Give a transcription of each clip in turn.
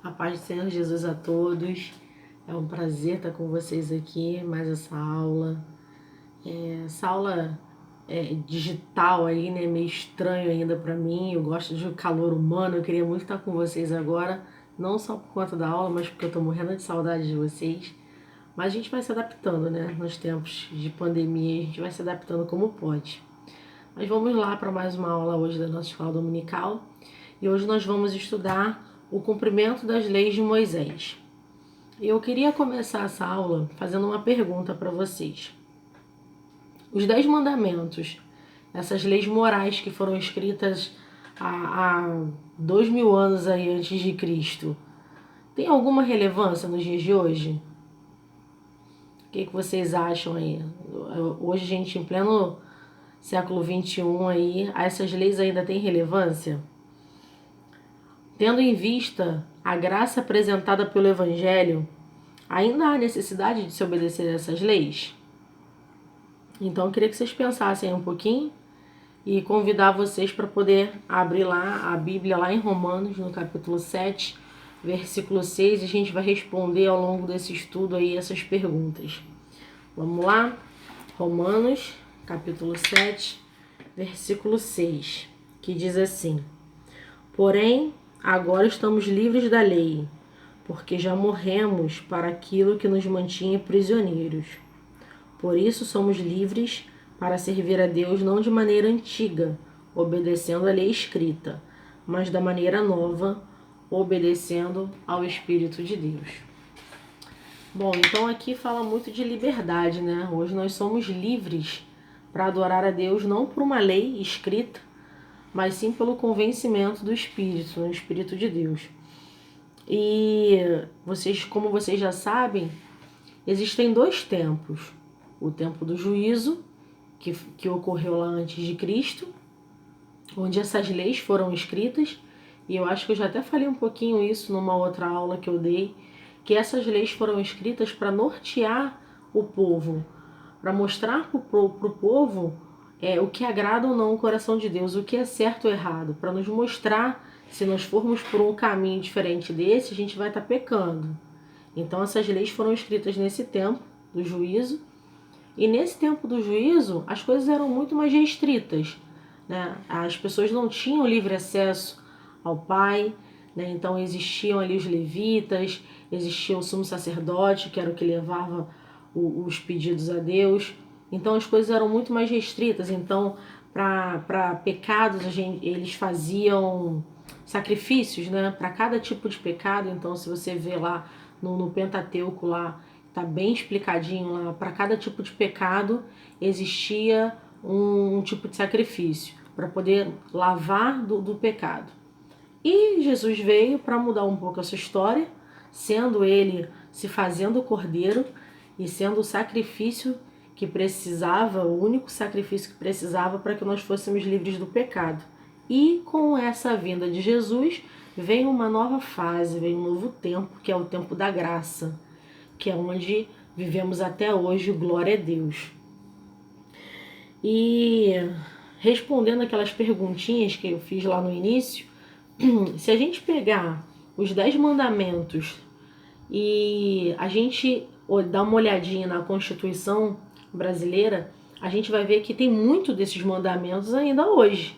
A paz do Senhor Jesus a todos. É um prazer estar com vocês aqui, mais essa aula. Essa aula digital aí, né? Meio estranho ainda para mim. Eu gosto de calor humano. Eu queria muito estar com vocês agora, não só por conta da aula, mas porque eu tô morrendo de saudade de vocês. Mas a gente vai se adaptando, né? Nos tempos de pandemia, a gente vai se adaptando como pode. Mas vamos lá para mais uma aula hoje da nossa escola dominical. E hoje nós vamos estudar o cumprimento das leis de Moisés. Eu queria começar essa aula fazendo uma pergunta para vocês. Os 10 mandamentos, essas leis morais que foram escritas há 2000 anos aí antes de Cristo, tem alguma relevância nos dias de hoje? O que vocês acham aí? Hoje, gente, em pleno século XXI aí, essas leis ainda têm relevância? Tendo em vista a graça apresentada pelo Evangelho, ainda há necessidade de se obedecer a essas leis? Então eu queria que vocês pensassem um pouquinho e convidar vocês para poder abrir lá a Bíblia lá em Romanos, no capítulo 7, versículo 6, e a gente vai responder ao longo desse estudo aí essas perguntas. Vamos lá? Romanos, capítulo 7, versículo 6, que diz assim: Porém, agora estamos livres da lei, porque já morremos para aquilo que nos mantinha prisioneiros. Por isso somos livres para servir a Deus não de maneira antiga, obedecendo a lei escrita, mas da maneira nova, obedecendo ao Espírito de Deus. Bom, então aqui fala muito de liberdade, né? Hoje nós somos livres para adorar a Deus não por uma lei escrita, mas sim pelo convencimento do Espírito, no Espírito de Deus. E vocês, como vocês já existem 2 tempos. O tempo do juízo, que ocorreu lá antes de Cristo, onde essas leis foram escritas, e eu acho que eu já até falei um pouquinho isso numa outra aula que eu dei, que essas leis foram escritas para nortear o povo, para mostrar para o povo o que agrada ou não o coração de Deus, o que é certo ou errado, para nos mostrar, se nós formos por um caminho diferente desse, a gente vai estar pecando. Então essas leis foram escritas nesse tempo do juízo, e nesse tempo do juízo as coisas eram muito mais restritas, né? As pessoas não tinham livre acesso ao Pai, né? Então existiam ali os levitas, existia o sumo sacerdote, que era o que levava os pedidos a Deus. Então as coisas eram muito mais restritas. Então, para pecados, eles faziam sacrifícios, né? Para cada tipo de pecado. Então, se você vê lá no Pentateuco, lá tá bem explicadinho lá, para cada tipo de pecado existia um tipo de sacrifício para poder lavar do pecado. E Jesus veio para mudar um pouco essa história, sendo ele se fazendo cordeiro e sendo o sacrifício que precisava, o único sacrifício que precisava para que nós fôssemos livres do pecado. E com essa vinda de Jesus, vem uma nova fase, vem um novo tempo, que é o tempo da graça, que é onde vivemos até hoje, glória a Deus. E respondendo aquelas perguntinhas que eu fiz lá no início, se a gente pegar os 10 mandamentos e a gente dar uma olhadinha na Constituição brasileira, a gente vai ver que tem muito desses mandamentos ainda hoje.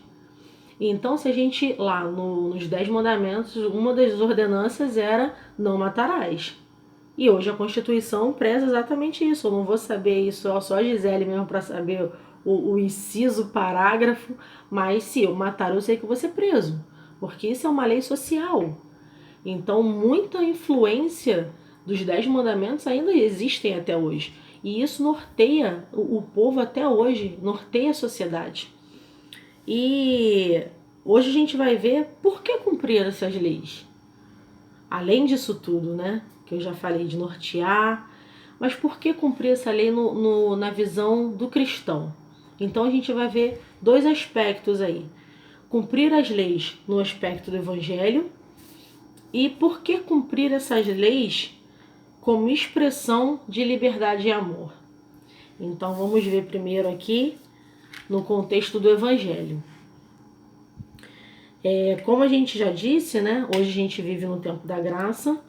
Então, se a gente lá nos 10 mandamentos, uma das ordenanças era não matarás. E hoje a Constituição preza exatamente isso. Eu não vou saber isso, só a Gisele mesmo para saber o inciso, parágrafo, mas se eu matar, eu sei que vou ser preso, porque isso é uma lei social. Então, muita influência dos 10 mandamentos ainda existem até hoje. E isso norteia o povo até hoje, norteia a sociedade. E hoje a gente vai ver por que cumprir essas leis. Além disso tudo, né? Que eu já falei de nortear, mas por que cumprir essa lei na visão do cristão? Então a gente vai ver 2 aspectos aí. Cumprir as leis no aspecto do evangelho e por que cumprir essas leis como expressão de liberdade e amor. Então vamos ver primeiro aqui no contexto do evangelho. Como a gente já disse, né? Hoje a gente vive no tempo da graça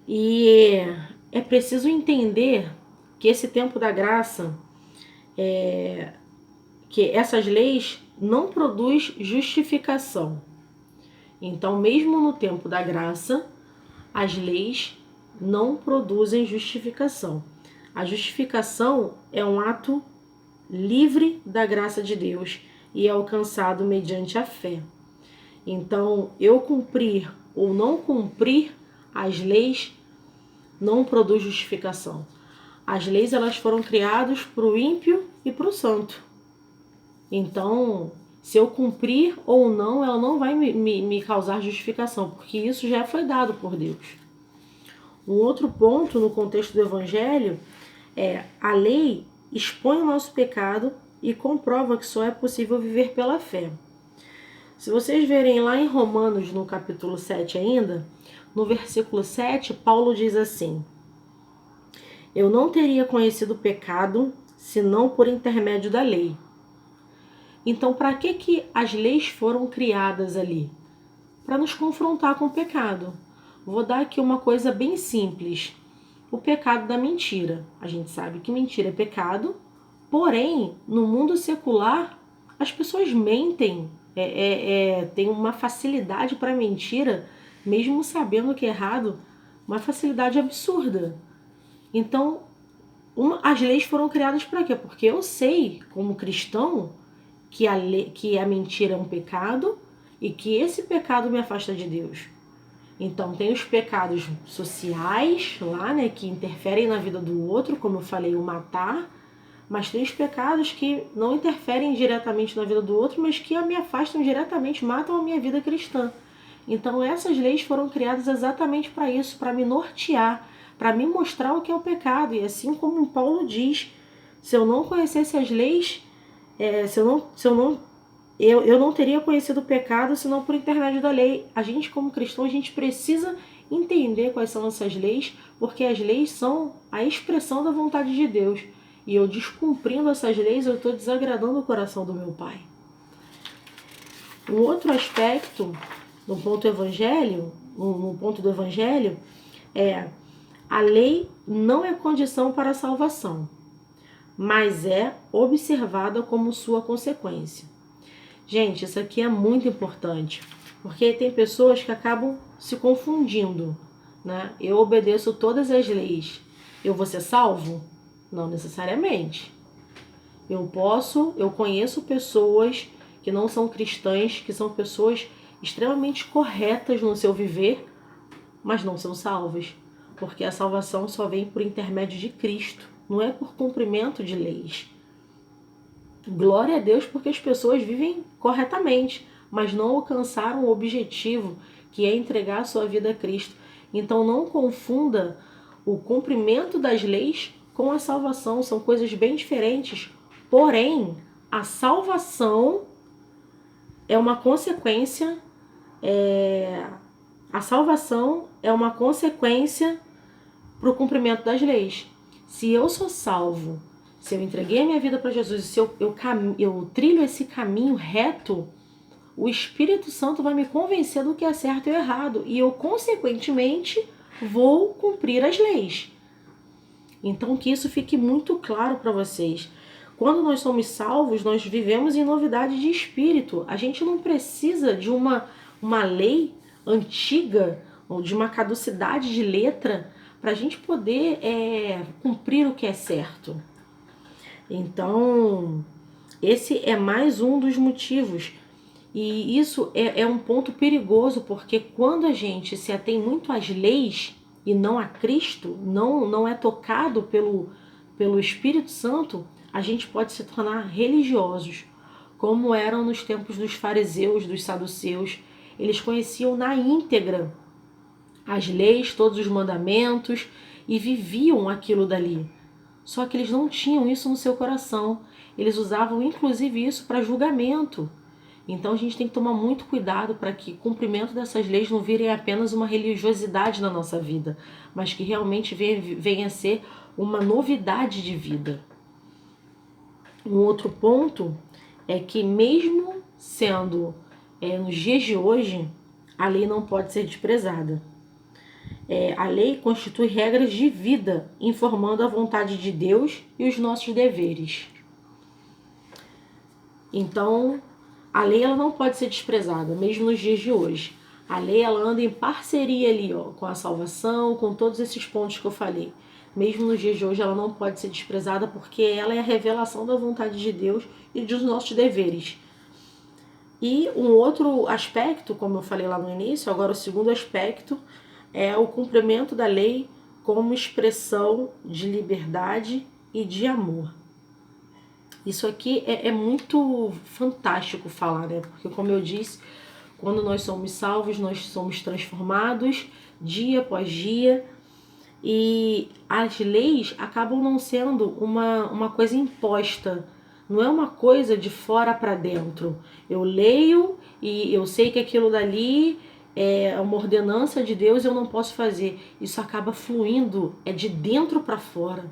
e é preciso entender que esse tempo da graça, que essas leis não produz justificação. Então, mesmo no tempo da graça, as leis não produzem justificação. A justificação é um ato livre da graça de Deus e é alcançado mediante a fé. Então, eu cumprir ou não cumprir as leis não produz justificação. As leis elas foram criadas para o ímpio e para o santo. Então, se eu cumprir ou não, ela não vai me causar justificação, porque isso já foi dado por Deus. Um outro ponto no contexto do Evangelho é a lei expõe o nosso pecado e comprova que só é possível viver pela fé. Se vocês verem lá em Romanos, no capítulo 7 ainda, no versículo 7, Paulo diz assim: eu não teria conhecido o pecado senão por intermédio da lei. Então, para que as leis foram criadas ali? Para nos confrontar com o pecado. Vou dar aqui uma coisa bem simples. O pecado da mentira. A gente sabe que mentira é pecado, porém, no mundo secular, as pessoas mentem, tem uma facilidade para mentira, mesmo sabendo que é errado, uma facilidade absurda. Então, as leis foram criadas para quê? Porque eu sei, como cristão, que a mentira é um pecado e que esse pecado me afasta de Deus. Então, tem os pecados sociais lá, né, que interferem na vida do outro, como eu falei, o matar, mas tem os pecados que não interferem diretamente na vida do outro, mas que me afastam diretamente, matam a minha vida cristã. Então, essas leis foram criadas exatamente para isso, para me nortear, para me mostrar o que é o pecado. E assim como Paulo diz, se eu não conhecesse as leis, eu não teria conhecido o pecado senão por intermédio da lei. A gente, como cristão, a gente precisa entender quais são essas leis, porque as leis são a expressão da vontade de Deus. E eu descumprindo essas leis, eu estou desagradando o coração do meu Pai. Um outro aspecto no ponto do Evangelho, a lei não é condição para a salvação, mas é observada como sua consequência. Gente, isso aqui é muito importante, porque tem pessoas que acabam se confundindo, né? Eu obedeço todas as leis, eu vou ser salvo? Não necessariamente. Eu conheço pessoas que não são cristãs, que são pessoas extremamente corretas no seu viver, mas não são salvas, porque a salvação só vem por intermédio de Cristo, não é por cumprimento de leis. Glória a Deus porque as pessoas vivem corretamente, mas não alcançaram o objetivo, que é entregar a sua vida a Cristo. Então não confunda o cumprimento das leis com a salvação, são coisas bem diferentes. Porém, a salvação é uma consequência, para o cumprimento das leis. Se eu sou salvo, se eu entreguei a minha vida para Jesus, se eu trilho esse caminho reto, o Espírito Santo vai me convencer do que é certo e errado. E eu, consequentemente, vou cumprir as leis. Então, que isso fique muito claro para vocês. Quando nós somos salvos, nós vivemos em novidade de espírito. A gente não precisa de uma lei antiga ou de uma caducidade de letra para a gente poder cumprir o que é certo. Então, esse é mais um dos motivos. E isso é um ponto perigoso, porque quando a gente se atém muito às leis e não a Cristo, não é tocado pelo Espírito Santo, a gente pode se tornar religiosos, como eram nos tempos dos fariseus, dos saduceus. Eles conheciam na íntegra as leis, todos os mandamentos e viviam aquilo dali. Só que eles não tinham isso no seu coração. Eles usavam inclusive isso para julgamento. Então a gente tem que tomar muito cuidado para que o cumprimento dessas leis não virem apenas uma religiosidade na nossa vida, mas que realmente venha a ser uma novidade de vida. Um outro ponto é que mesmo sendo nos dias de hoje, a lei não pode ser desprezada. A lei constitui regras de vida, informando a vontade de Deus e os nossos deveres. Então, a lei ela não pode ser desprezada, mesmo nos dias de hoje. A lei ela anda em parceria ali, com a salvação, com todos esses pontos que eu falei. Mesmo nos dias de hoje, ela não pode ser desprezada porque ela é a revelação da vontade de Deus e dos nossos deveres. E um outro aspecto, como eu falei lá no início, agora o segundo aspecto é o cumprimento da lei como expressão de liberdade e de amor. Isso aqui é muito fantástico falar, né? Porque, como eu disse, quando nós somos salvos, nós somos transformados dia após dia. E as leis acabam não sendo uma coisa imposta. Não é uma coisa de fora para dentro. Eu leio e eu sei que aquilo dali é uma ordenança de Deus e eu não posso fazer. Isso acaba fluindo, de dentro para fora.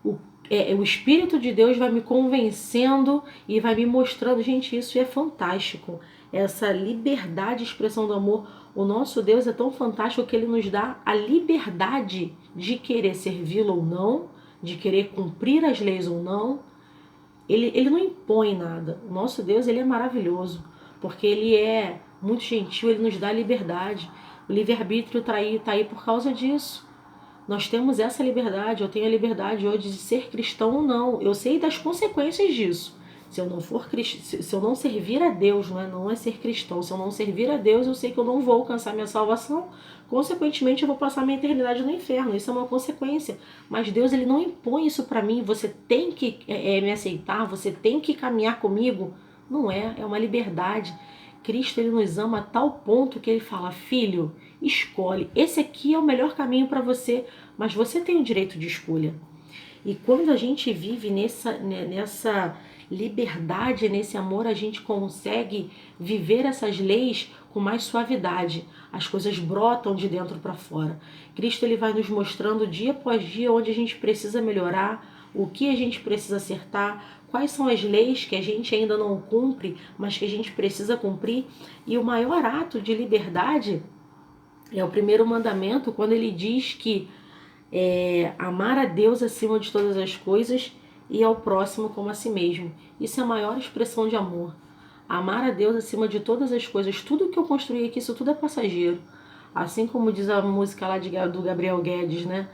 O Espírito de Deus vai me convencendo e vai me mostrando. Gente, isso é fantástico. Essa liberdade de expressão do amor. O nosso Deus é tão fantástico que Ele nos dá a liberdade de querer servi-lo ou não, de querer cumprir as leis ou não. Ele não impõe nada. O nosso Deus ele é maravilhoso, porque Ele é muito gentil, Ele nos dá liberdade. O livre-arbítrio está aí por causa disso. Nós temos essa liberdade, eu tenho a liberdade hoje de ser cristão ou não. Eu sei das consequências disso. Se eu não for se eu não servir a Deus, não é ser cristão. Se eu não servir a Deus, eu sei que eu não vou alcançar minha salvação. Consequentemente, eu vou passar minha eternidade no inferno. Isso é uma consequência. Mas Deus ele não impõe isso para mim. Você tem que me aceitar, você tem que caminhar comigo. Não é uma liberdade. Cristo ele nos ama a tal ponto que ele fala: filho, escolhe. Esse aqui é o melhor caminho para você, mas você tem o direito de escolha. E quando a gente vive nessa liberdade, nesse amor, a gente consegue viver essas leis com mais suavidade. As coisas brotam de dentro para fora. Cristo ele vai nos mostrando dia após dia onde a gente precisa melhorar, o que a gente precisa acertar, quais são as leis que a gente ainda não cumpre, mas que a gente precisa cumprir. E o maior ato de liberdade é o primeiro mandamento, quando ele diz que amar a Deus acima de todas as coisas e ao próximo como a si mesmo. Isso é a maior expressão de amor. Amar a Deus acima de todas as coisas. Tudo que eu construí aqui, isso tudo é passageiro. Assim como diz a música lá do Gabriel Guedes, né?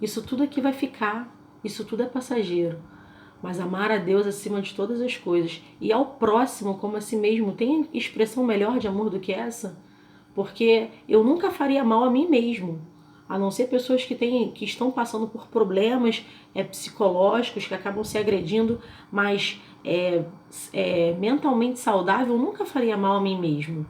Isso tudo aqui vai ficar. Isso tudo é passageiro. Mas amar a Deus acima de todas as coisas e ao próximo como a si mesmo. Tem expressão melhor de amor do que essa? Porque eu nunca faria mal a mim mesmo. A não ser pessoas que estão passando por problemas psicológicos, que acabam se agredindo, mas mentalmente saudável, eu nunca faria mal a mim mesmo.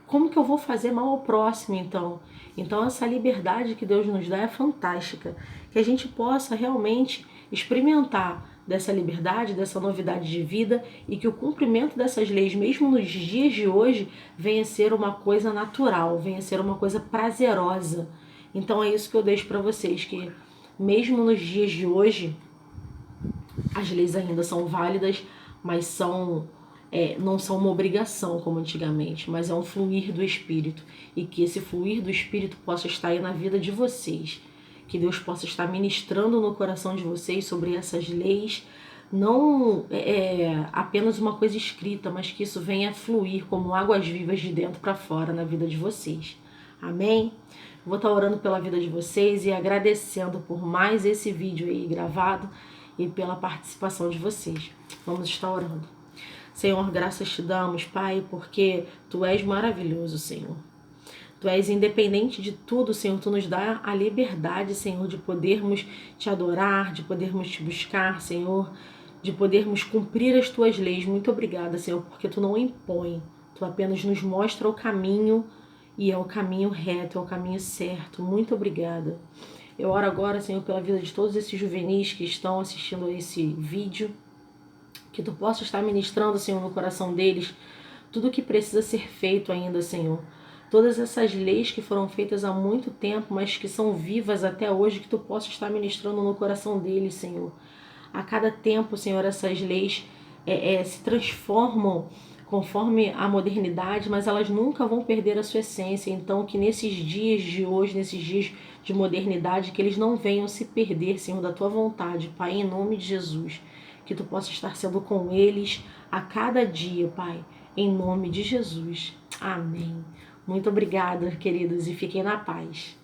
Como que eu vou fazer mal ao próximo, então? Então essa liberdade que Deus nos dá é fantástica. Que a gente possa realmente experimentar dessa liberdade, dessa novidade de vida e que o cumprimento dessas leis, mesmo nos dias de hoje, venha a ser uma coisa natural, venha a ser uma coisa prazerosa. Então é isso que eu deixo para vocês, que mesmo nos dias de hoje, as leis ainda são válidas, mas não são uma obrigação como antigamente, mas é um fluir do Espírito. E que esse fluir do Espírito possa estar aí na vida de vocês. Que Deus possa estar ministrando no coração de vocês sobre essas leis, não apenas uma coisa escrita, mas que isso venha a fluir como águas vivas de dentro para fora na vida de vocês. Amém? Vou estar orando pela vida de vocês e agradecendo por mais esse vídeo aí gravado e pela participação de vocês. Vamos estar orando. Senhor, graças te damos, Pai, porque Tu és maravilhoso, Senhor. Tu és independente de tudo, Senhor. Tu nos dá a liberdade, Senhor, de podermos Te adorar, de podermos Te buscar, Senhor, de podermos cumprir as Tuas leis. Muito obrigada, Senhor, porque Tu não impõe. Tu apenas nos mostra o caminho e é o caminho reto, é o caminho certo. Muito obrigada. Eu oro agora, Senhor, pela vida de todos esses juvenis que estão assistindo a esse vídeo. Que Tu possa estar ministrando, Senhor, no coração deles tudo o que precisa ser feito ainda, Senhor. Todas essas leis que foram feitas há muito tempo, mas que são vivas até hoje, que Tu possa estar ministrando no coração deles, Senhor. A cada tempo, Senhor, essas leis se transformam conforme a modernidade, mas elas nunca vão perder a sua essência. Então, que nesses dias de hoje, nesses dias de modernidade, que eles não venham se perder, Senhor, da tua vontade, Pai, em nome de Jesus. Que tu possa estar sendo com eles a cada dia, Pai, em nome de Jesus. Amém. Muito obrigada, queridos, e fiquem na paz.